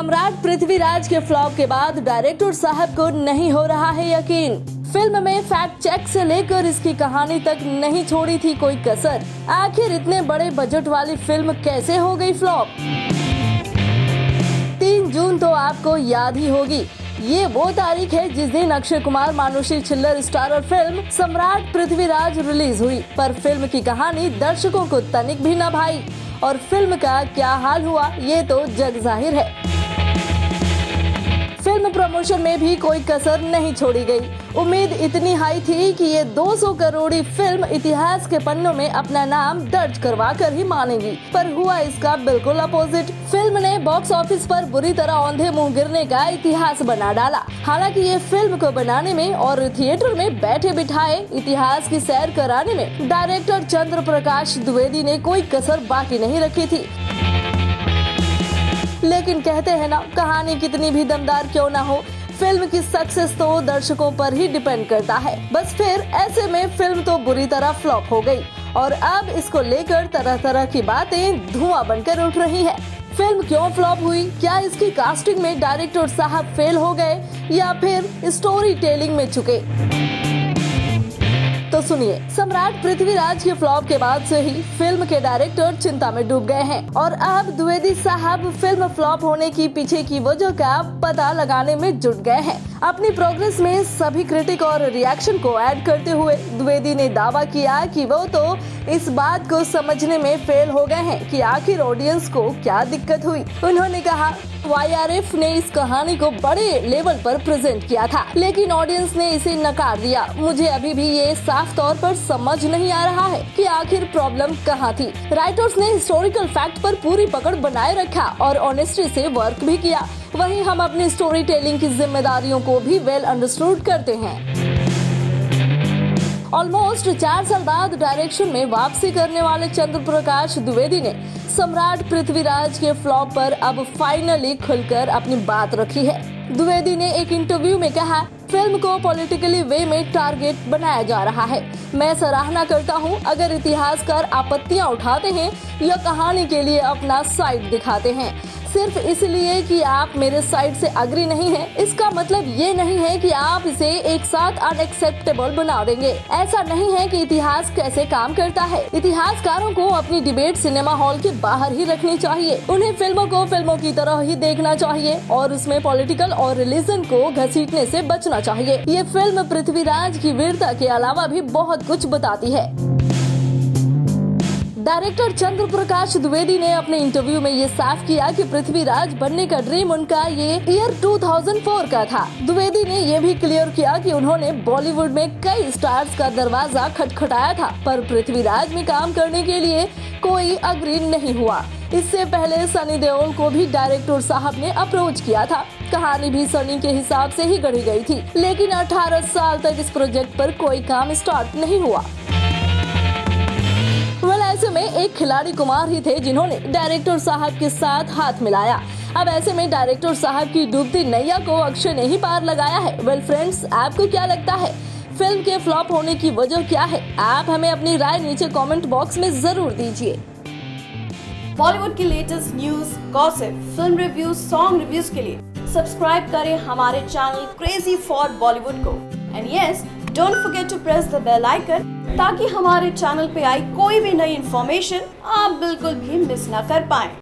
सम्राट पृथ्वीराज के फ्लॉप के बाद डायरेक्टर साहब को नहीं हो रहा है यकीन। फिल्म में फैक्ट चेक से लेकर इसकी कहानी तक नहीं छोड़ी थी कोई कसर। आखिर इतने बड़े बजट वाली फिल्म कैसे हो गई फ्लॉप? 3 जून तो आपको याद ही होगी। ये वो तारीख है जिस दिन अक्षय कुमार मानुषी छिल्लर स्टारर फिल्म सम्राट पृथ्वीराज रिलीज हुई। पर फिल्म की कहानी दर्शकों को तनिक भी न भाई और फिल्म का क्या हाल हुआ ये तो जग जाहिर है। फिल्म प्रमोशन में भी कोई कसर नहीं छोड़ी गई। उम्मीद इतनी हाई थी कि ये 200 करोड़ी फिल्म इतिहास के पन्नों में अपना नाम दर्ज करवा कर ही मानेगी, पर हुआ इसका बिल्कुल अपोजिट। फिल्म ने बॉक्स ऑफिस पर बुरी तरह औंधे मुंह गिरने का इतिहास बना डाला। हालांकि ये फिल्म को बनाने में और थिएटर में बैठे बिठाए इतिहास की सैर कराने में डायरेक्टर चंद्र प्रकाश द्विवेदी ने कोई कसर बाकी नहीं रखी थी। लेकिन कहते हैं ना, कहानी कितनी भी दमदार क्यों ना हो, फिल्म की सक्सेस तो दर्शकों पर ही डिपेंड करता है। बस फिर ऐसे में फिल्म तो बुरी तरह फ्लॉप हो गई और अब इसको लेकर तरह तरह की बातें धुआं बनकर उठ रही है। फिल्म क्यों फ्लॉप हुई? क्या इसकी कास्टिंग में डायरेक्टर साहब फेल हो गए या फिर स्टोरी टेलिंग में चुके? तो सुनिए, सम्राट पृथ्वीराज के फ्लॉप के बाद से ही फिल्म के डायरेक्टर चिंता में डूब गए हैं और अब द्विवेदी साहब फिल्म फ्लॉप होने की पीछे की वजह का पता लगाने में जुट गए हैं। अपनी प्रोग्रेस में सभी क्रिटिक और रिएक्शन को ऐड करते हुए द्विवेदी ने दावा किया कि वो तो इस बात को समझने में फेल हो गए हैं कि आखिर ऑडियंस को क्या दिक्कत हुई। उन्होंने कहा, YRF ने इस कहानी को बड़े लेवल पर प्रेजेंट किया था, लेकिन ऑडियंस ने इसे नकार दिया। मुझे अभी भी ये साफ तौर पर समझ नहीं आ रहा है कि आखिर प्रॉब्लम कहाँ थी। राइटर्स ने हिस्टोरिकल फैक्ट पर पूरी पकड़ बनाए रखा और ऑनेस्टी से वर्क भी किया। वहीं हम अपनी स्टोरी टेलिंग की जिम्मेदारियों को भी वेल अंडरस्टूड करते हैं। ऑलमोस्ट 4 साल बाद डायरेक्शन में वापसी करने वाले चंद्र प्रकाश द्विवेदी ने सम्राट पृथ्वीराज के फ्लॉप पर अब फाइनली खुलकर अपनी बात रखी है। द्विवेदी ने एक इंटरव्यू में कहा, फिल्म को पॉलिटिकली वे में टारगेट बनाया जा रहा है। मैं सराहना करता हूं अगर इतिहासकार आपत्तियां उठाते हैं या कहानी के लिए अपना साइड दिखाते हैं। सिर्फ इसलिए कि आप मेरे साइड से अग्री नहीं हैं, इसका मतलब ये नहीं है कि आप इसे एक साथ अनएक्सेप्टेबल बना देंगे। ऐसा नहीं है कि इतिहास कैसे काम करता है। इतिहासकारों को अपनी डिबेट सिनेमा हॉल के बाहर ही रखनी चाहिए। उन्हें फिल्मों को फिल्मों की तरह ही देखना चाहिए और उसमें पॉलिटिकल और रिलीजन को घसीटने से बचना चाहिए। ये फिल्म पृथ्वीराज की वीरता के अलावा भी बहुत कुछ बताती है। डायरेक्टर चंद्र प्रकाश द्विवेदी ने अपने इंटरव्यू में ये साफ किया कि पृथ्वीराज बनने का ड्रीम उनका ये ईयर 2004 का था। द्विवेदी ने ये भी क्लियर किया कि उन्होंने बॉलीवुड में कई स्टार्स का दरवाजा खटखटाया था, पर पृथ्वीराज में काम करने के लिए कोई अग्री नहीं हुआ। इससे पहले सनी देओल को भी डायरेक्टर साहब ने अप्रोच किया था। कहानी भी सनी के हिसाब से ही गढ़ी गई थी, लेकिन 18 साल तक इस प्रोजेक्ट पर कोई काम स्टार्ट नहीं हुआ। ऐसे में एक खिलाड़ी कुमार ही थे जिन्होंने डायरेक्टर साहब के साथ हाथ मिलाया। अब ऐसे में डायरेक्टर साहब की डूबती नैया को अक्षय ने ही पार लगाया है। वेल फ्रेंड्स, आपको क्या लगता है फिल्म के फ्लॉप होने की वजह क्या है? आप हमें अपनी राय नीचे कमेंट बॉक्स में जरूर दीजिए। बॉलीवुड की latest news, gossip, film reviews, song reviews के लिए सब्सक्राइब करें हमारे चैनल क्रेजी फॉर बॉलीवुड को। And yes, don't forget to press the bell icon ताकि हमारे चैनल पे आई कोई भी नई इन्फॉर्मेशन आप बिल्कुल भी मिस ना कर पाएं।